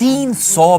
$300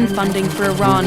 in funding for Iran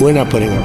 We're not putting up.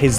his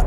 1,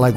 like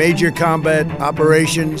major combat operations.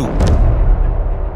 2,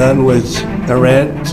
done with Iran.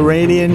Iranian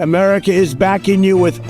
America is backing you with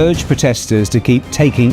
urged protesters to keep taking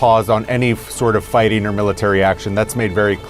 pause on any sort of fighting or military action. That's made very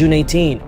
June 18.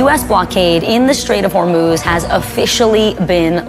U.S. blockade in the Strait of Hormuz has officially been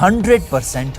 100%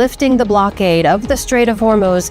lifting the blockade of the Strait of Hormuz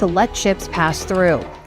to let ships pass through.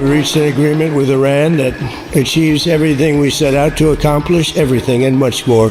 We reached an agreement with Iran that achieves everything we set out to accomplish, everything and much more.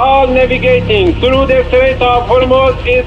All navigating through the Strait of Hormuz is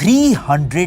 $300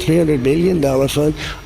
$300 billion fund.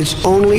It's only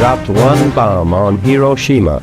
Dropped one bomb on Hiroshima.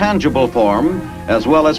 tangible form as well as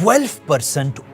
12%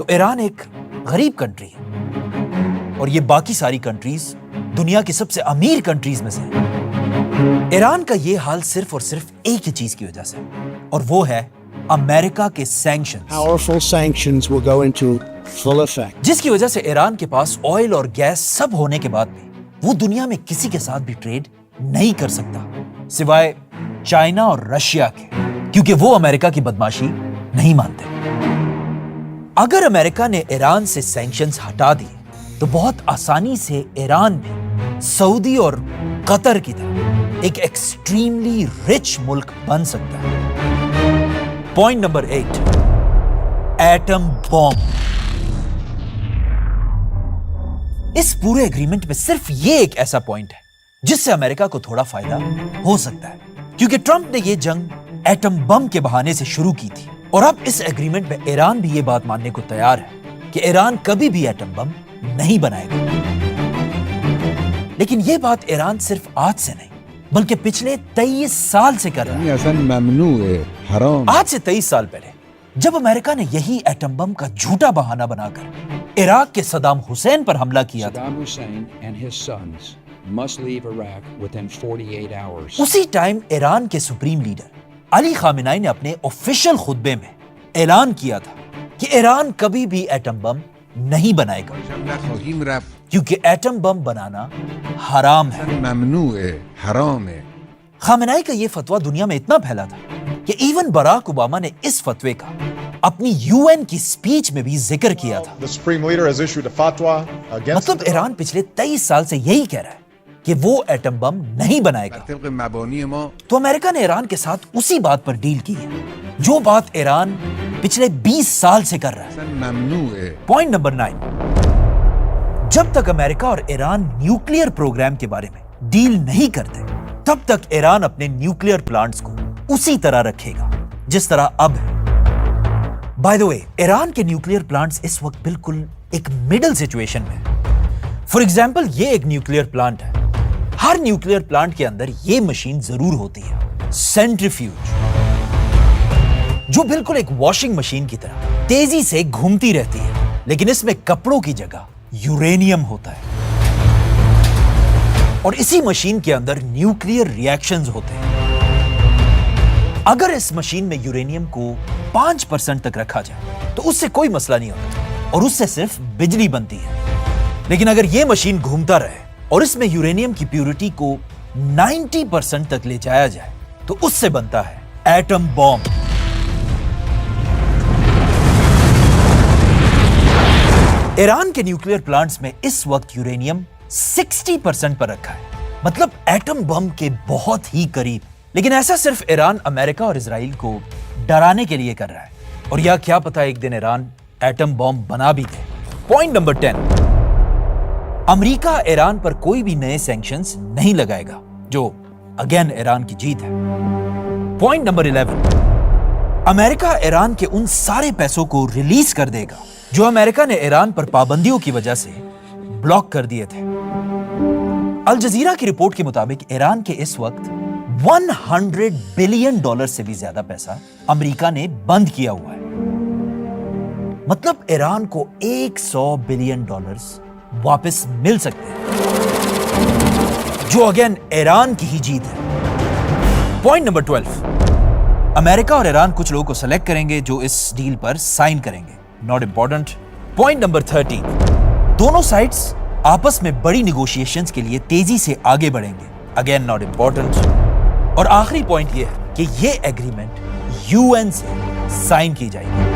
تو ایران ایک غریب country ہے اور یہ باقی ساری countries دنیا کی سب سے امیر کنٹریز میں سے ہے. ایران کا یہ حال صرف اور صرف ایک ہی چیز کی وجہ سے اور وہ ہے امریکہ کے sanctions. Powerful sanctions will go into full effect. جس کی وجہ سے ایران کے پاس آئل اور گیس سب ہونے کے بعد بھی وہ دنیا میں کسی کے ساتھ بھی ٹریڈ نہیں کر سکتا سوائے چائنا اور رشیا کے, کیونکہ وہ امریکہ کی بدماشی نہیں مانتے. اگر امریکہ نے ایران سے سینکشنز ہٹا دیے تو بہت آسانی سے ایران بھی سعودی اور قطر کی طرح ایک ایکسٹریملی رچ ملک بن سکتا ہے. Point number 8, atom bomb. اس پورے ایگریمنٹ میں صرف یہ ایک ایسا پوائنٹ ہے جس سے امریکہ کو تھوڑا فائدہ ہو سکتا ہے, کیونکہ ٹرمپ نے یہ جنگ ایٹم بم کے بہانے سے شروع کی تھی اور اب اس ایگریمنٹ میں ایران بھی یہ بات ماننے کو تیار ہے کہ ایران کبھی بھی ایٹم بم نہیں بنائے گا. لیکن یہ بات ایران صرف آج سے نہیں بلکہ پچھلے 23 سال سے کر رہا ہے. آج سے 23 سال پہلے جب امریکہ نے یہی ایٹم بم کا جھوٹا بہانہ بنا کر عراق کے صدام حسین پر حملہ کیا تھا, اسی ٹائم ایران کے سپریم لیڈر علی خامنائی نے اپنے آفیشل خطبے میں اعلان کیا تھا کہ ایران کبھی بھی ایٹم بم نہیں بنائے گا کیونکہ ایٹم بم بنانا حرام ہے. خامنائی کا یہ فتویٰ دنیا میں اتنا پھیلا تھا کہ ایون باراک اوباما نے اس فتوے کا اپنی UN کی سپیچ میں بھی ذکر کیا تھا. مطلب ایران پچھلے 23 سال سے یہی کہہ رہا ہے کہ وہ ایٹم بم نہیں بنائے گا. تو امریکہ نے ایران کے ساتھ اسی بات پر ڈیل کی ہے جو بات ایران پچھلے 20 سال سے کر رہا ہے. پوائنٹ نمبر 9, جب تک امریکہ اور ایران نیوکلیئر پروگرام کے بارے میں ڈیل نہیں کرتے تب تک ایران اپنے نیوکلیئر پلانٹس کو اسی طرح رکھے گا جس طرح اب ہے. بائی دا وے, ایران کے نیوکلیئر پلانٹس اس وقت بالکل ایک مڈل سچویشن میں. فار ایگزامپل, یہ ایک نیوکلیئر پلانٹ ہے. ہر نیوکلیئر پلانٹ کے اندر یہ مشین ضرور ہوتی ہے, سینٹریفیوج, جو بالکل ایک واشنگ مشین کی طرح تیزی سے گھومتی رہتی ہے, لیکن اس میں کپڑوں کی جگہ یورینیم ہوتا ہے اور اسی مشین کے اندر نیوکلیئر ریئیکشنز ہوتے ہیں. اگر اس مشین میں یورینیم کو 5% تک رکھا جائے تو اس سے کوئی مسئلہ نہیں ہوتا اور اس سے صرف بجلی بنتی ہے. لیکن اگر یہ مشین گھومتا رہے اور اس میں یورینیم کی پیورٹی کو 90% تک لے جایا جائے تو اس سے بنتا ہے ایٹم بوم. ایران کے نیوکلیئر پلانٹس میں اس وقت یورینیم 60% پر رکھا ہے, مطلب ایٹم بم کے بہت ہی قریب. لیکن ایسا صرف ایران امریکہ اور اسرائیل کو ڈرانے کے لیے کر رہا ہے, اور یا کیا پتا ایک دن ایران ایٹم بم بنا بھی دے. پوائنٹ نمبر 10, امریکہ ایران پر کوئی بھی نئے سینکشنز نہیں لگائے گا, جو اگین ایران کی جیت ہے. پوائنٹ نمبر 11, امریکہ ایران کے ان سارے پیسوں کو ریلیز کر دے گا جو امریکہ نے ایران پر پابندیوں کی وجہ سے بلاک کر دیے تھے. الجزیرہ کی رپورٹ کے مطابق ایران کے اس وقت $100 بلین سے بھی زیادہ پیسہ امریکہ نے بند کیا ہوا ہے. مطلب ایران کو $100 بلین واپس مل سکتے ہیں, جو اگین ایران کی ہی جیت ہے. پوائنٹ نمبر 12, امریکہ اور ایران کچھ لوگوں کو سلیکٹ کریں گے جو اس ڈیل پر سائن کریں گے. Not important. پوائنٹ نمبر 13, دونوں سائڈز آپس میں بڑی نیگوشیشنز کے لیے تیزی سے آگے بڑھیں گے. Again not important. اور آخری پوائنٹ یہ ہے کہ یہ ایگریمنٹ UN سے سائن کی جائے گی.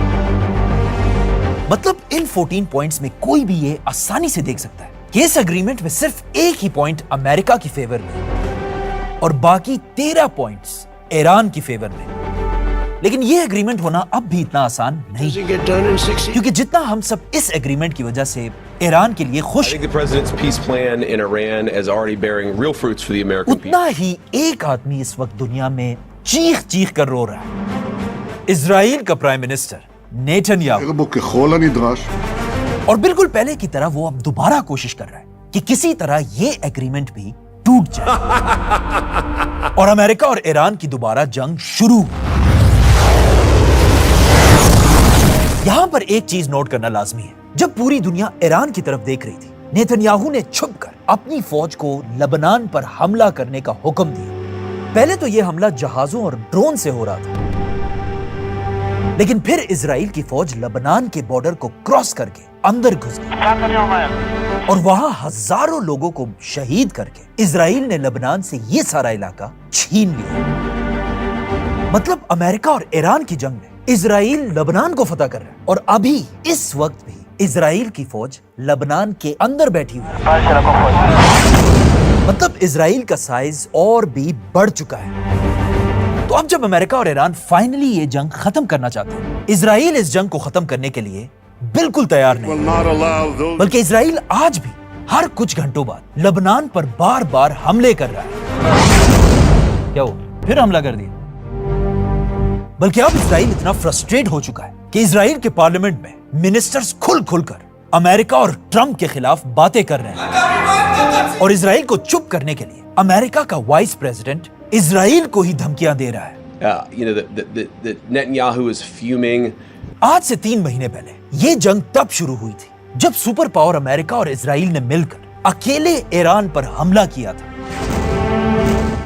مطلب ان 14 پوائنٹس میں کوئی بھی یہ آسانی سے دیکھ سکتا ہے کہ اس ایگریمنٹ میں صرف ایک ہی پوائنٹ امریکہ کی فیور میں اور باقی 13 پوائنٹس ایران کی فیور میں. لیکن یہ ایگریمنٹ ہونا اب بھی اتنا آسان نہیں, کیونکہ جتنا ہم سب اس ایگریمنٹ کی وجہ سے ایران کے لیے خوش ہیں, اتنا ہی ایک آدمی اس وقت دنیا میں چیخ چیخ کر رو رہا ہے. اسرائیل کا پرائم منسٹر نیتن یاہو. اور بالکل پہلے کی طرح وہ اب دوبارہ کوشش کر رہا ہے کہ کسی طرح یہ ایگریمنٹ بھی ٹوٹ جائے اور امریکہ اور ایران کی دوبارہ جنگ شروع. یہاں پر ایک چیز نوٹ کرنا لازمی ہے. جب پوری دنیا ایران کی طرف دیکھ رہی تھی, نیتنیاہو نے چھپ کر اپنی فوج کو لبنان پر حملہ کرنے کا حکم دیا. پہلے تو یہ حملہ جہازوں اور ڈرون سے ہو رہا تھا, لیکن پھر اسرائیل کی فوج لبنان کے بارڈر کو کراس کر کے اندر گھس گئی اور وہاں ہزاروں لوگوں کو شہید کر کے اسرائیل نے لبنان سے یہ سارا علاقہ چھین لیا. مطلب امریکہ اور ایران کی جنگ میں اسرائیل لبنان کو فتح کر رہا ہے, اور ابھی اس وقت بھی اسرائیل کی فوج لبنان کے اندر بیٹھی ہوئی ہے. مطلب اسرائیل کا سائز اور بھی بڑھ چکا ہے. تو اب جب امریکہ اور ایران فائنلی یہ جنگ ختم کرنا چاہتے ہیں, اسرائیل اس جنگ کو ختم کرنے کے لیے بالکل تیار نہیں, بلکہ اسرائیل آج بھی ہر کچھ گھنٹوں بعد لبنان پر بار بار حملے کر رہا ہے. کیا ہو, پھر حملہ کر دیا. بلکہ اب اسرائیل اتنا فرسٹریٹ ہو چکا ہے کہ اسرائیل کے پارلیمنٹ میں منسٹرز کھل کھل کر امریکہ اور ٹرمپ کے خلاف باتیں کر رہے ہیں, اور اسرائیل کو چپ کرنے کے لیے امریکہ کا وائس پریزیڈنٹ اسرائیل کو ہی دھمکیاں دے رہا ہے. Netanyahu is fuming. آج سے 3 مہینے پہلے یہ جنگ تب شروع ہوئی تھی جب سپر پاور امریکہ اور اسرائیل نے مل کر اکیلے ایران پر حملہ کیا تھا.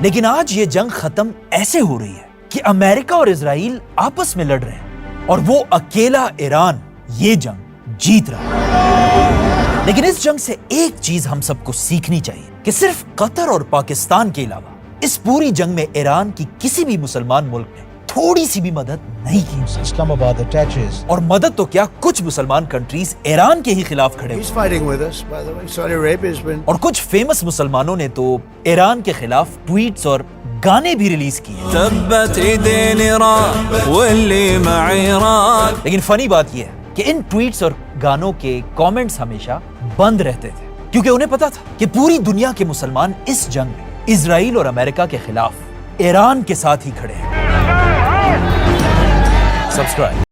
لیکن آج یہ جنگ ختم ایسے ہو رہی ہے کہ امریکہ اور اسرائیل آپس میں لڑ رہے ہیں اور وہ اکیلا ایران یہ جنگ جیت رہا ہے. لیکن اس جنگ سے ایک چیز ہم سب کو سیکھنی چاہیے کہ صرف قطر اور پاکستان کے علاوہ اس پوری جنگ میں ایران کی کسی بھی مسلمان ملک نے تھوڑی سی بھی مدد نہیں کی. Islam Abad attaches. اور مدد تو کیا, کچھ مسلمان کنٹریز ایران کے ہی خلاف کھڑے He's fighting with us, by the way. Saudi Arabia has been. اور کچھ فیمس مسلمانوں نے تو ایران کے خلاف ٹویٹس اور گانے بھی ریلیز کیے. لیکن فنی بات یہ ہے کہ ان ٹویٹس اور گانوں کے کامنٹس ہمیشہ بند رہتے تھے, کیونکہ انہیں پتا تھا کہ پوری دنیا کے مسلمان اس جنگ میں اسرائیل اور امریکہ کے خلاف ایران کے ساتھ ہی کھڑے ہیں. سبسکرائب.